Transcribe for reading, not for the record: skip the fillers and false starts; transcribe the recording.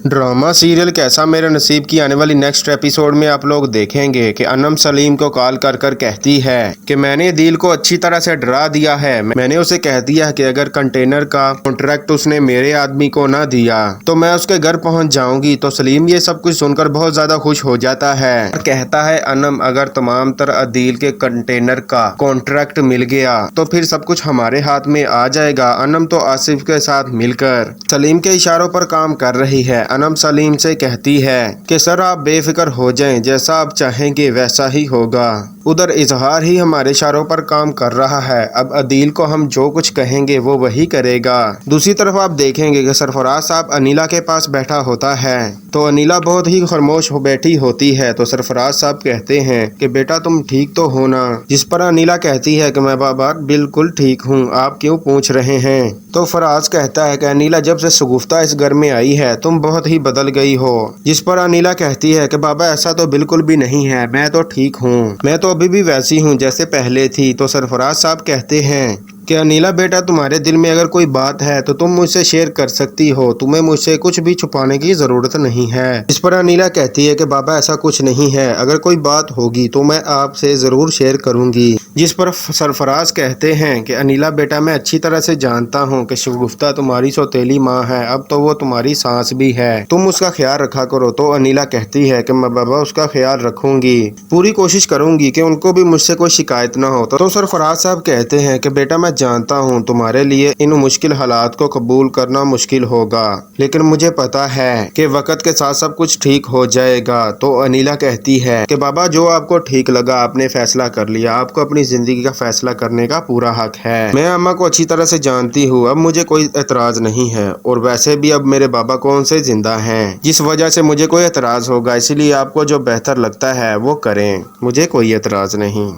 Drama serial कैसा मेरा नसीब की आने वाली नेक्स्ट एपिसोड में आप लोग देखेंगे कि अनम सलीम को कॉल कर कर कहती है कि मैंने दिल को अच्छी तरह से डरा दिया है। मैंने उसे कह दिया कि अगर कंटेनर का कॉन्ट्रैक्ट उसने मेरे आदमी को ना दिया तो मैं उसके घर पहुंच जाऊंगी। तो सलीम ये सब कुछ सुनकर बहुत ज्यादा खुश हो जाता है और कहता है अनम अगर तमाम तर अदील के कंटेनर का कॉन्ट्रैक्ट मिल गया तो फिर सब कुछ हमारे हाथ में आ जाएगा। अनम तो आसिफ के साथ मिलकर सलीम के इशारों पर काम कर रही है। अनम सलीम से कहती है कि सर आप बेफिक्र हो जाएं, जैसा आप चाहेंगे वैसा ही होगा। उधर इजहार ही हमारे इशारों पर काम कर रहा है। अब अदील को हम जो कुछ कहेंगे वो वही करेगा। दूसरी तरफ आप देखेंगे कि सरफराज साहब अनीला के पास बैठा होता है तो अनीला बहुत ही खामोश हो बैठी होती है। तो सरफराज साहब कहते हैं कि बेटा तुम ठीक तो हो ना, जिस पर अनीला कहती है कि मैं बाबा बिल्कुल ठीक हूँ, आप क्यों पूछ रहे हैं। तो फराज कहता है कि अनीला जब से शगुफ्ता इस घर में आई है तुम बहुत ही बदल गई हो। जिस पर अनीला कहती है कि बाबा ऐसा तो बिल्कुल भी नहीं है, मैं तो ठीक हूँ, मैं तो अभी भी वैसी हूँ जैसे पहले थी। तो सरफराज साहब कहते हैं कि अनीला बेटा तुम्हारे दिल में अगर कोई बात है तो तुम मुझसे शेयर कर सकती हो, तुम्हें मुझसे कुछ भी छुपाने की जरूरत नहीं है। इस पर अनीला कहती है कि बाबा ऐसा कुछ नहीं है, अगर कोई बात होगी तो मैं आपसे जरूर शेयर करूंगी। जिस पर सरफराज कहते हैं कि अनीला बेटा मैं अच्छी तरह से जानता हूं कि शगुफ्ता तुम्हारी सौतेली माँ है, अब तो वो तुम्हारी सांस भी है, तुम उसका ख्याल रखा करो। तो अनीला कहती है कि मैं बाबा उसका ख्याल रखूंगी, पूरी कोशिश करूंगी कि उनको भी मुझसे कोई शिकायत ना हो। तो सरफराज साहब कहते हैं कि बेटा मैं जानता हूँ तुम्हारे लिए इन मुश्किल हालात को कबूल करना मुश्किल होगा, लेकिन मुझे पता है कि वक्त के साथ सब कुछ ठीक हो जाएगा। तो अनीला कहती है कि बाबा जो आपको ठीक लगा आपने फैसला कर लिया, आपको अपनी जिंदगी का फैसला करने का पूरा हक है। मैं अम्मा को अच्छी तरह से जानती हूँ, अब मुझे कोई एतराज नहीं है, और वैसे भी अब मेरे बाबा कौन से जिंदा हैं, जिस वजह से मुझे कोई एतराज होगा, इसलिए आपको जो बेहतर लगता है वो करें, मुझे कोई एतराज नहीं।